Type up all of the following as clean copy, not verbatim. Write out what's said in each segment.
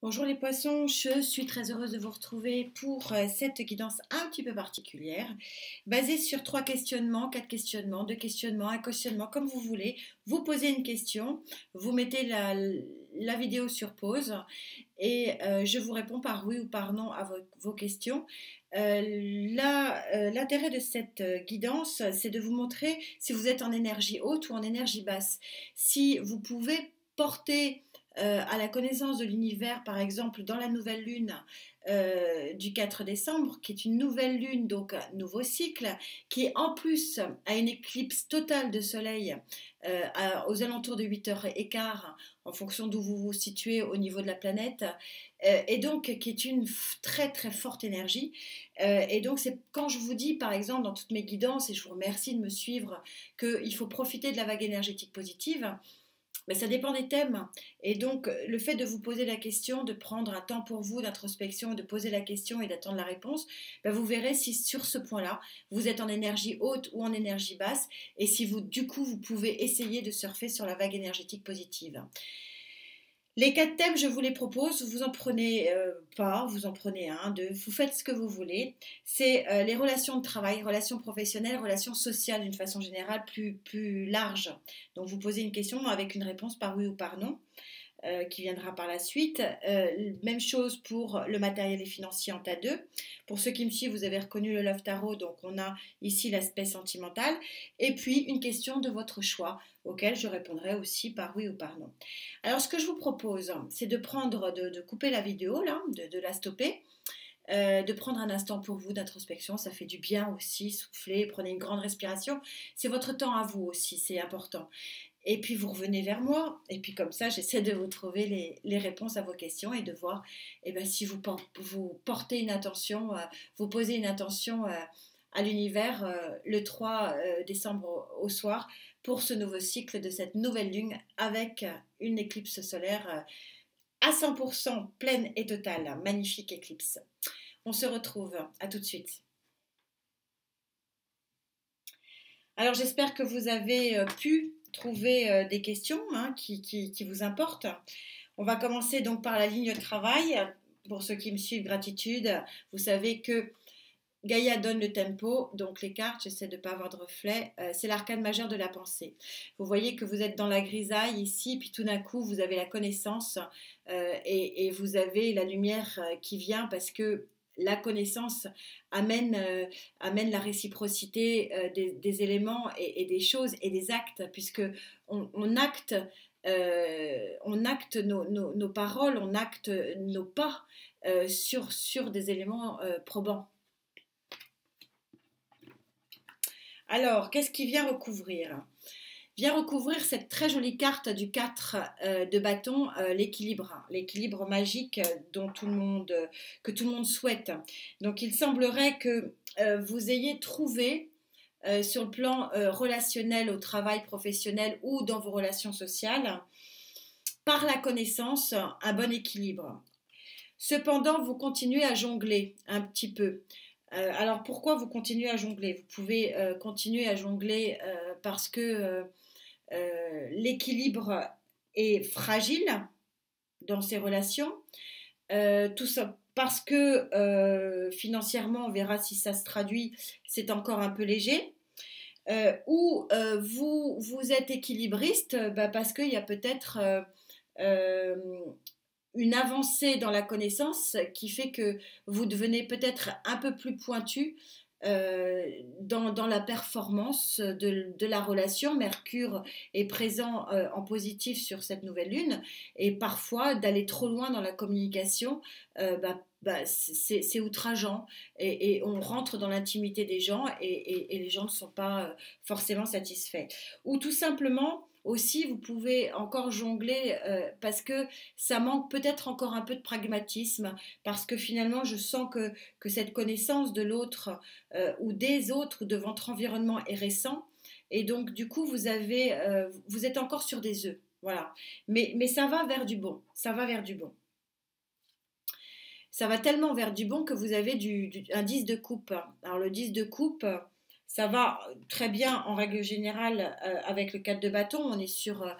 Bonjour les poissons, je suis très heureuse de vous retrouver pour cette guidance un petit peu particulière, basée sur trois questionnements, quatre questionnements, deux questionnements, un questionnement, comme vous voulez. Vous posez une question, vous mettez la vidéo sur pause et je vous réponds par oui ou par non à vos questions. L'intérêt de cette guidance, c'est de vous montrer si vous êtes en énergie haute ou en énergie basse. Si vous pouvez porter à la connaissance de l'univers, par exemple, dans la nouvelle lune du 4 décembre, qui est une nouvelle lune, donc un nouveau cycle, qui est en plus à une éclipse totale de soleil aux alentours de 8h15, en fonction d'où vous vous situez au niveau de la planète, et donc qui est une très très forte énergie. Et donc c'est quand je vous dis, par exemple, dans toutes mes guidances, et je vous remercie de me suivre, qu'il faut profiter de la vague énergétique positive, mais ça dépend des thèmes. Et donc, le fait de vous poser la question, de prendre un temps pour vous d'introspection, de poser la question et d'attendre la réponse, ben vous verrez si sur ce point-là, vous êtes en énergie haute ou en énergie basse, et si vous, du coup, vous pouvez essayer de surfer sur la vague énergétique positive. Les quatre thèmes, je vous les propose, vous en prenez pas, vous en prenez un, deux, vous faites ce que vous voulez. C'est les relations de travail, relations professionnelles, relations sociales d'une façon générale plus large. Donc vous posez une question avec une réponse par oui ou par non. Qui viendra par la suite. Même chose pour le matériel et financier en tas 2. Pour ceux qui me suivent, vous avez reconnu le Love Tarot, donc on a ici l'aspect sentimental. Et puis une question de votre choix, auquel je répondrai aussi par oui ou par non. Alors ce que je vous propose, c'est de prendre, de couper la vidéo, là, de la stopper. De prendre un instant pour vous d'introspection, ça fait du bien aussi, souffler, prenez une grande respiration, c'est votre temps à vous aussi, c'est important. Et puis vous revenez vers moi, et puis comme ça j'essaie de vous trouver les réponses à vos questions et de voir si vous portez une intention, vous posez une intention à l'univers le 3 décembre au soir pour ce nouveau cycle de cette nouvelle lune avec une éclipse solaire à 100% pleine et totale, magnifique éclipse. On se retrouve, à tout de suite. Alors j'espère que vous avez pu trouver des questions qui vous importent. On va commencer donc par la ligne de travail. Pour ceux qui me suivent, gratitude. Vous savez que Gaïa donne le tempo, donc les cartes, j'essaie de ne pas avoir de reflet, c'est l'arcane majeur de la pensée. Vous voyez que vous êtes dans la grisaille ici, puis tout d'un coup vous avez la connaissance et vous avez la lumière qui vient parce que la connaissance amène la réciprocité des éléments et des choses et des actes, puisque on acte nos paroles, on acte nos pas sur des éléments probants. Alors, qu'est-ce qui vient recouvrir? Vient recouvrir cette très jolie carte du 4 de bâton, l'équilibre magique que tout le monde souhaite. Donc, il semblerait que vous ayez trouvé sur le plan relationnel, au travail professionnel ou dans vos relations sociales, par la connaissance, un bon équilibre. Cependant, vous continuez à jongler un petit peu. Alors pourquoi vous continuez à jongler? Vous pouvez continuer à jongler parce que l'équilibre est fragile dans ces relations. Tout ça parce que financièrement, on verra si ça se traduit, c'est encore un peu léger. Ou vous êtes équilibriste parce qu'il y a peut-être euh, une avancée dans la connaissance qui fait que vous devenez peut-être un peu plus pointu dans la performance de la relation. Mercure est présent en positif sur cette nouvelle lune et parfois d'aller trop loin dans la communication, c'est outrageant et on rentre dans l'intimité des gens et les gens ne sont pas forcément satisfaits. Ou tout simplement aussi, vous pouvez encore jongler parce que ça manque peut-être encore un peu de pragmatisme, parce que finalement, je sens que cette connaissance de l'autre ou des autres ou de votre environnement est récent, et donc du coup, vous êtes encore sur des œufs. Voilà. Mais ça va vers du bon. Ça va vers du bon. Ça va tellement vers du bon que vous avez un 10 de coupe. Alors le 10 de coupe, ça va très bien en règle générale avec le 4 de bâton. On est sur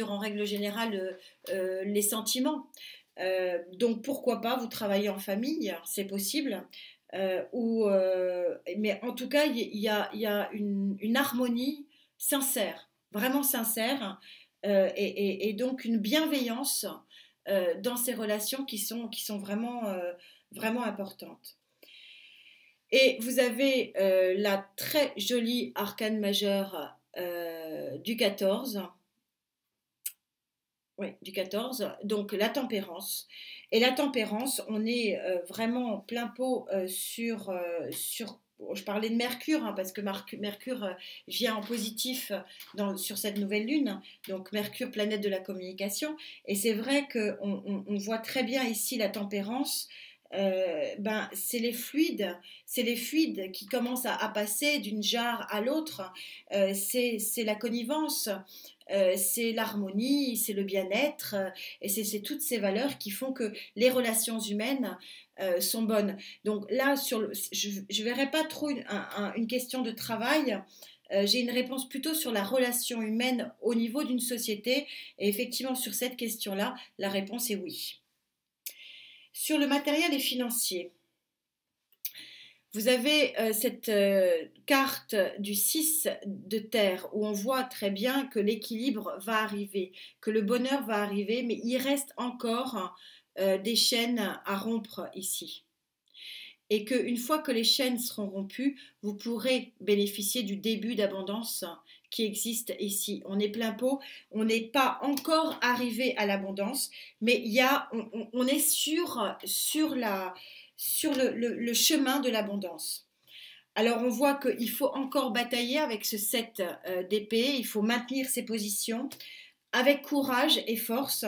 en règle générale les sentiments. Donc pourquoi pas vous travailler en famille, c'est possible. Mais en tout cas, il y a une harmonie sincère, vraiment sincère, et donc une bienveillance dans ces relations qui sont vraiment, vraiment importantes. Et vous avez la très jolie arcane majeure du 14, oui, du 14, donc la tempérance. Et la tempérance, on est vraiment en plein pot sur je parlais de Mercure, hein, parce que Mercure vient en positif sur cette nouvelle lune, donc Mercure, planète de la communication. Et c'est vrai qu'on on voit très bien ici la tempérance. Ben, c'est les fluides qui commencent à passer d'une jarre à l'autre. C'est la connivence, c'est l'harmonie, c'est le bien-être, et c'est toutes ces valeurs qui font que les relations humaines sont bonnes. Donc là, je ne verrai pas trop une question de travail. J'ai une réponse plutôt sur la relation humaine au niveau d'une société. Et effectivement, sur cette question-là, la réponse est oui. Sur le matériel et financier, vous avez cette carte du 6 de terre où on voit très bien que l'équilibre va arriver, que le bonheur va arriver, mais il reste encore des chaînes à rompre ici. Et qu'une fois que les chaînes seront rompues, vous pourrez bénéficier du début d'abondance qui existe ici. On est plein pot, on n'est pas encore arrivé à l'abondance, mais on est sur le chemin de l'abondance. Alors on voit qu'il faut encore batailler avec ce 7 d'épée, il faut maintenir ses positions avec courage et force.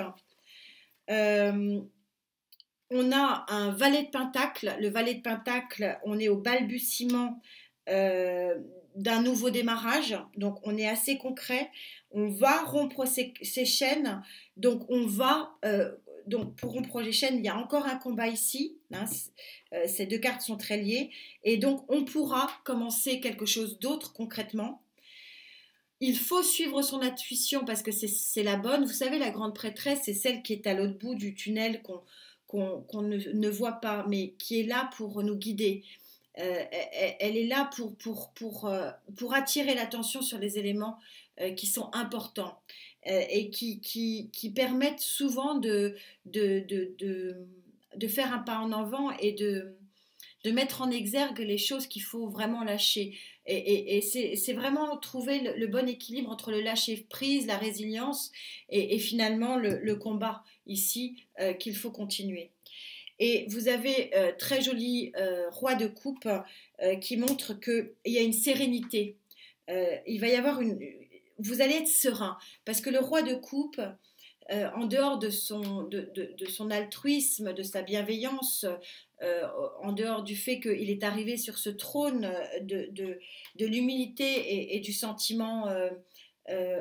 On a un valet de pentacle. Le valet de pentacle, on est au balbutiement d'un nouveau démarrage. Donc, on est assez concret. On va rompre ces chaînes. Donc, donc, pour rompre les chaînes, il y a encore un combat ici. Hein, ces deux cartes sont très liées. Et donc, on pourra commencer quelque chose d'autre concrètement. Il faut suivre son intuition parce que c'est la bonne. Vous savez, la grande prêtresse, c'est celle qui est à l'autre bout du tunnel qu'on ne voit pas, mais qui est là pour nous guider. Elle est là pour attirer l'attention sur les éléments qui sont importants et qui permettent souvent de faire un pas en avant et de mettre en exergue les choses qu'il faut vraiment lâcher. Et c'est vraiment trouver le bon équilibre entre le lâcher prise, la résilience et finalement le combat ici qu'il faut continuer. Et vous avez très joli roi de coupe qui montre qu'il y a une sérénité. Il va y avoir vous allez être serein parce que le roi de coupe, en dehors de son altruisme, de sa bienveillance, en dehors du fait qu'il est arrivé sur ce trône de l'humilité et du sentiment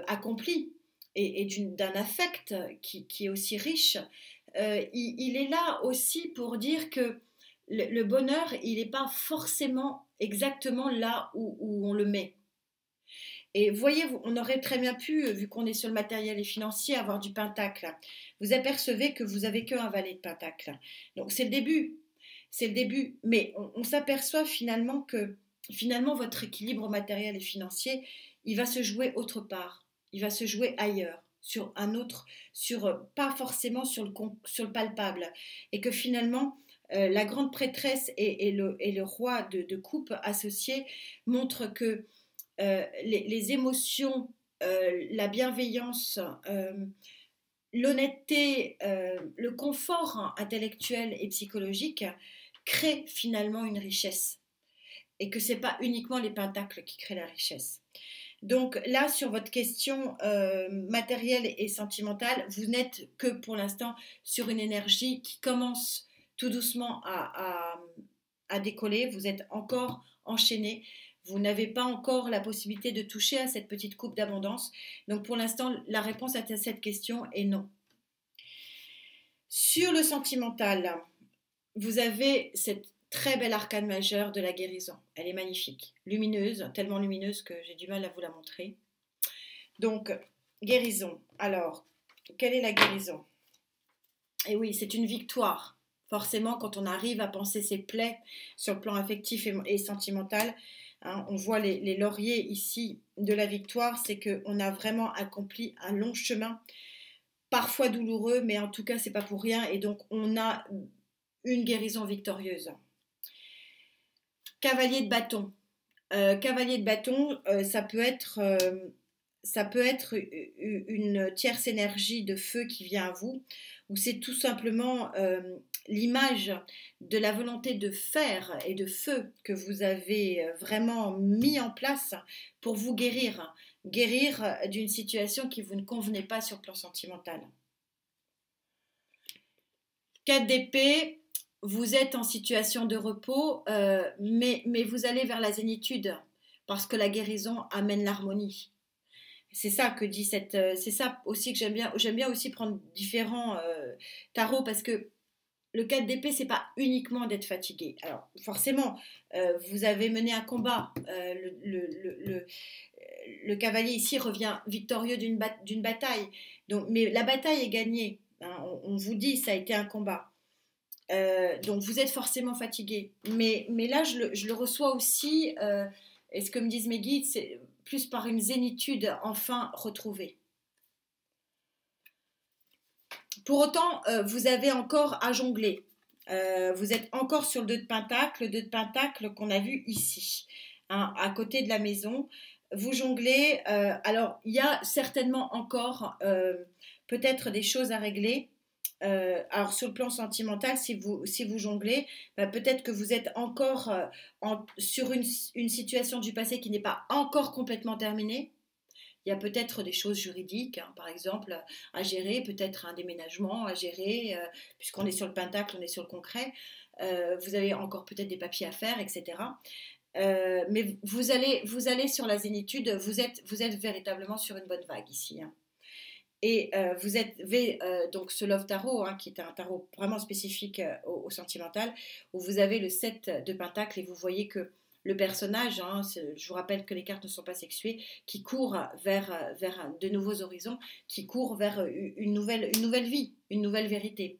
accompli et d'un affect qui est aussi riche, il est là aussi pour dire que le bonheur, il n'est pas forcément exactement là où on le met. Et voyez, on aurait très bien pu, vu qu'on est sur le matériel et financier, avoir du pentacle. Vous apercevez que vous avez qu'un valet de pentacle. Donc c'est le début, mais on s'aperçoit finalement que votre équilibre matériel et financier, il va se jouer autre part, il va se jouer ailleurs, sur un autre, pas forcément sur le palpable, et que finalement la grande prêtresse et le roi de coupe associé montrent que les émotions, la bienveillance, l'honnêteté, le confort intellectuel et psychologique créent finalement une richesse. Et que ce n'est pas uniquement les pentacles qui créent la richesse. Donc là, sur votre question matérielle et sentimentale, vous n'êtes que pour l'instant sur une énergie qui commence tout doucement à décoller. Vous êtes encore enchaîné. Vous n'avez pas encore la possibilité de toucher à cette petite coupe d'abondance. Donc pour l'instant, la réponse à cette question est non. Sur le sentimental, vous avez cette très belle arcane majeure de la guérison. Elle est magnifique, lumineuse, tellement lumineuse que j'ai du mal à vous la montrer. Donc, guérison. Alors, quelle est la guérison? Et oui, c'est une victoire. Forcément, quand on arrive à penser ses plaies sur le plan affectif et sentimental, hein, on voit les lauriers ici de la victoire, c'est qu'on a vraiment accompli un long chemin, parfois douloureux, mais en tout cas, c'est pas pour rien. Et donc, on a une guérison victorieuse. Cavalier de bâton. Cavalier de bâton, ça peut être une tierce énergie de feu qui vient à vous, ou c'est tout simplement l'image de la volonté de fer et de feu que vous avez vraiment mis en place pour vous guérir, guérir d'une situation qui vous ne convenait pas sur le plan sentimental. 4 d'épée, vous êtes en situation de repos, mais vous allez vers la zénitude, parce que la guérison amène l'harmonie. C'est ça que dit c'est ça aussi que j'aime bien. J'aime bien aussi prendre différents tarots parce que le 4 d'épée, c'est pas uniquement d'être fatigué. Alors forcément, vous avez mené un combat. Le cavalier ici revient victorieux d'une bataille. Donc, mais la bataille est gagnée. Hein, on vous dit, ça a été un combat. Donc vous êtes forcément fatigué. Mais là, je le reçois aussi, et ce que me disent mes guides, c'est plus par une zénitude enfin retrouvée. Pour autant, vous avez encore à jongler. Vous êtes encore sur le 2 de Pentacle, le 2 de Pentacle qu'on a vu ici, hein, à côté de la maison. Vous jonglez. Alors, il y a certainement encore peut-être des choses à régler. Alors sur le plan sentimental, si vous jonglez, bah, peut-être que vous êtes encore sur une situation du passé qui n'est pas encore complètement terminée. Il y a peut-être des choses juridiques, hein, par exemple, à gérer, peut-être un déménagement à gérer, puisqu'on est sur le pentacle, on est sur le concret. Vous avez encore peut-être des papiers à faire, etc. Mais vous allez sur la zénitude, vous êtes véritablement sur une bonne vague ici, hein. Et vous avez donc ce Love Tarot, hein, qui est un tarot vraiment spécifique au sentimental, où vous avez le 7 de Pentacle et vous voyez que le personnage, hein, je vous rappelle que les cartes ne sont pas sexuées, qui court vers de nouveaux horizons, qui court vers une nouvelle vie, une nouvelle vérité.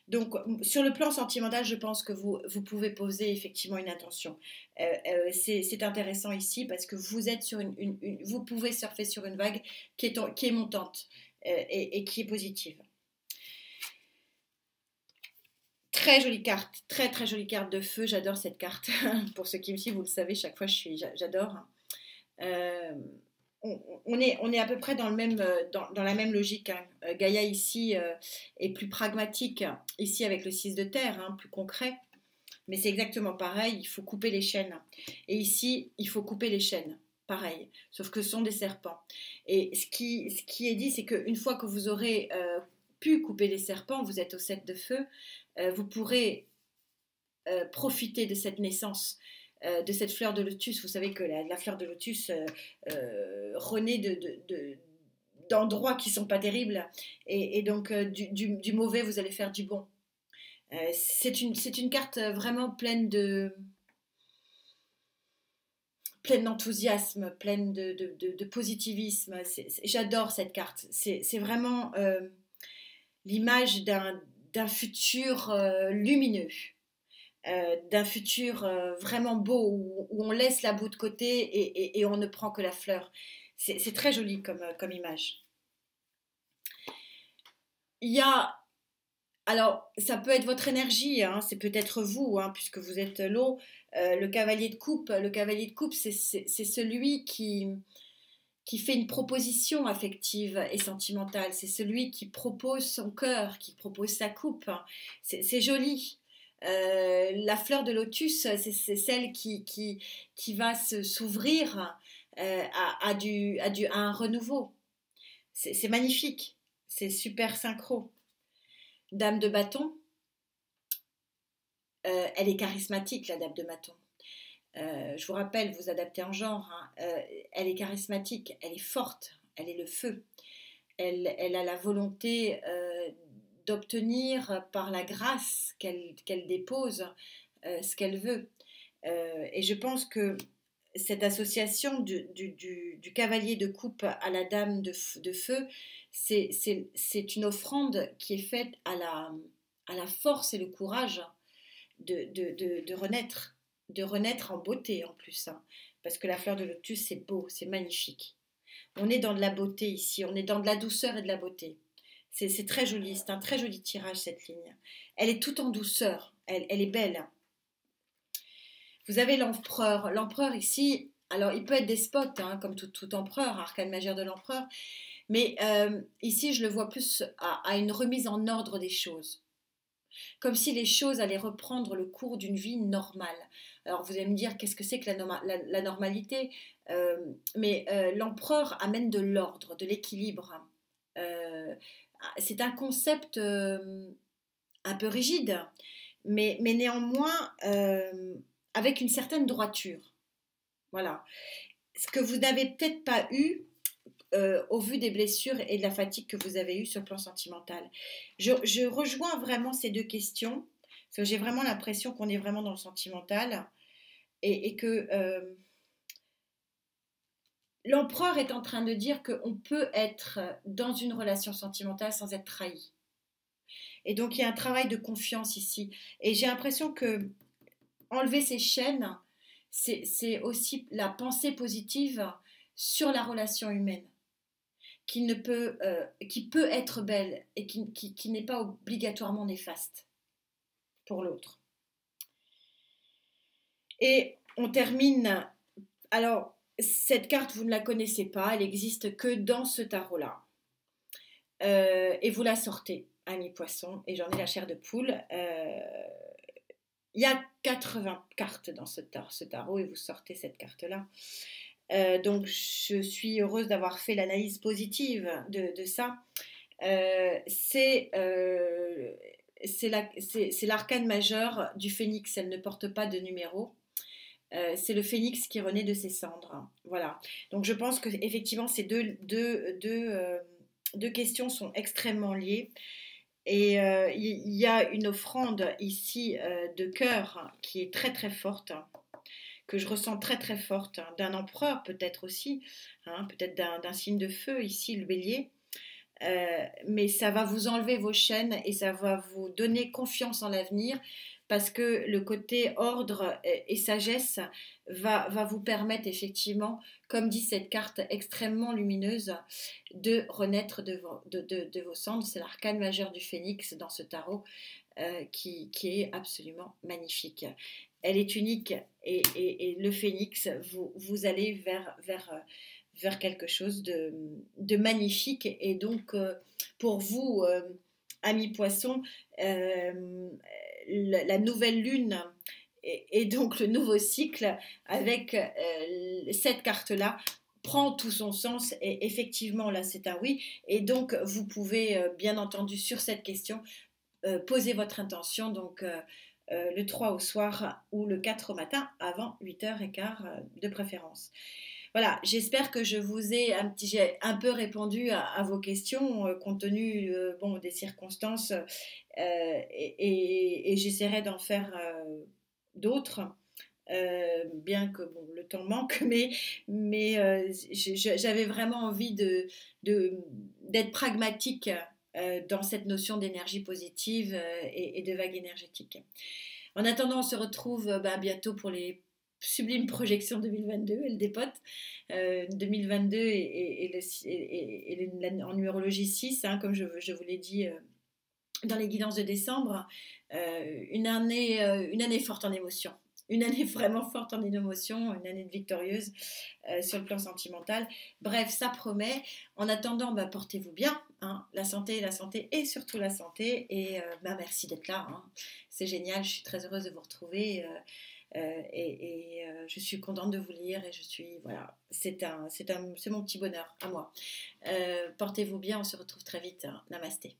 Donc, sur le plan sentimental, je pense que vous pouvez poser effectivement une intention. C'est intéressant ici parce que vous êtes sur vous pouvez surfer sur une vague qui est montante et qui est positive. Très jolie carte, très très jolie carte de feu. J'adore cette carte. Pour ceux qui me suivent, vous le savez, chaque fois j'adore. On est à peu près dans la même logique, hein. Gaïa ici est plus pragmatique, ici avec le 6 de terre, hein, plus concret. Mais c'est exactement pareil, il faut couper les chaînes. Et ici, il faut couper les chaînes, pareil, sauf que ce sont des serpents. Et ce qui est dit, c'est qu'une fois que vous aurez pu couper les serpents, vous êtes au 7 de feu, vous pourrez profiter de cette naissance, de cette fleur de lotus. Vous savez que la fleur de lotus renaît d'endroits qui ne sont pas terribles. Et donc, du mauvais, vous allez faire du bon. C'est une carte vraiment pleine d'enthousiasme, pleine de positivisme. J'adore cette carte. C'est vraiment l'image d'un futur lumineux. D'un futur vraiment beau où on laisse la boue de côté et on ne prend que la fleur. C'est très joli comme image. Il y a, alors ça peut être votre énergie, hein, c'est peut-être vous, hein, puisque vous êtes l'eau. Le cavalier de coupe, c'est celui qui fait une proposition affective et sentimentale. C'est celui qui propose son cœur, qui propose sa coupe. C'est joli. La fleur de lotus, c'est celle qui va s'ouvrir à un renouveau. C'est magnifique, c'est super synchro. Dame de bâton, elle est charismatique, la dame de bâton. Je vous rappelle, vous adaptez en genre, hein, elle est charismatique, elle est forte, elle est le feu. Elle a la volonté d'obtenir par la grâce qu'elle dépose ce qu'elle veut. Et je pense que cette association du cavalier de coupe à la dame de feu, c'est une offrande qui est faite à la force et le courage de renaître en beauté en plus, hein, parce que la fleur de lotus, c'est beau, c'est magnifique. On est dans de la beauté ici, on est dans de la douceur et de la beauté. C'est très joli, c'est un très joli tirage cette ligne. Elle est toute en douceur, elle est belle. Vous avez l'empereur. L'empereur ici, alors il peut être despote, hein, comme tout empereur, arcane majeur de l'empereur, mais ici je le vois plus à une remise en ordre des choses. Comme si les choses allaient reprendre le cours d'une vie normale. Alors vous allez me dire, qu'est-ce que c'est que la normalité? Mais l'empereur amène de l'ordre, de l'équilibre. Euh, c'est un concept un peu rigide, mais néanmoins avec une certaine droiture. Voilà. Ce que vous n'avez peut-être pas eu au vu des blessures et de la fatigue que vous avez eue sur le plan sentimental. Je rejoins vraiment ces deux questions, parce que j'ai vraiment l'impression qu'on est vraiment dans le sentimental et que l'empereur est en train de dire qu'on peut être dans une relation sentimentale sans être trahi. Et donc il y a un travail de confiance ici. Et j'ai l'impression que enlever ces chaînes, c'est aussi la pensée positive sur la relation humaine, qui peut être belle et qui n'est pas obligatoirement néfaste pour l'autre. Et on termine. Alors, cette carte, vous ne la connaissez pas, elle n'existe que dans ce tarot-là. Et vous la sortez, amis poissons, et j'en ai la chair de poule. Il y a 80 cartes dans ce tarot et vous sortez cette carte-là. Donc je suis heureuse d'avoir fait l'analyse positive de ça. C'est l'arcane majeur du phénix, elle ne porte pas de numéro. C'est le phénix qui renaît de ses cendres. Voilà. Donc je pense que effectivement ces deux questions sont extrêmement liées. Et il y a une offrande ici de cœur qui est très très forte, que je ressens très très forte, d'un empereur peut-être aussi, hein, peut-être d'un signe de feu ici, le bélier. Mais ça va vous enlever vos chaînes et ça va vous donner confiance en l'avenir parce que le côté ordre et sagesse va vous permettre effectivement, comme dit cette carte extrêmement lumineuse, de renaître de vos cendres. C'est l'arcane majeur du phénix dans ce tarot qui est absolument magnifique. Elle est unique et le phénix, vous allez vers quelque chose de magnifique. Et donc, pour vous, amis poissons, la nouvelle lune et donc le nouveau cycle avec cette carte-là prend tout son sens et effectivement là c'est un oui et donc vous pouvez bien entendu sur cette question poser votre intention donc le 3 au soir ou le 4 au matin avant 8h15 de préférence. Voilà, j'espère que je vous ai j'ai un peu répondu à vos questions compte tenu bon, des circonstances et j'essaierai d'en faire d'autres. Bien que bon, le temps manque, mais j'avais vraiment envie d'être pragmatique dans cette notion d'énergie positive et de vague énergétique. En attendant, on se retrouve bientôt pour les sublimes projections 2022, elle dépote. 2022 en numérologie 6, hein, comme je vous l'ai dit dans les guidances de décembre, une année forte en émotions. Une année vraiment forte en émotions, une année victorieuse sur le plan sentimental. Bref, ça promet. En attendant, portez-vous bien. Hein, la santé et surtout la santé. Et merci d'être là. Hein. C'est génial, je suis très heureuse de vous retrouver. Je suis contente de vous lire et je suis voilà, c'est mon petit bonheur à moi. Portez-vous bien, on se retrouve très vite. Hein. Namasté.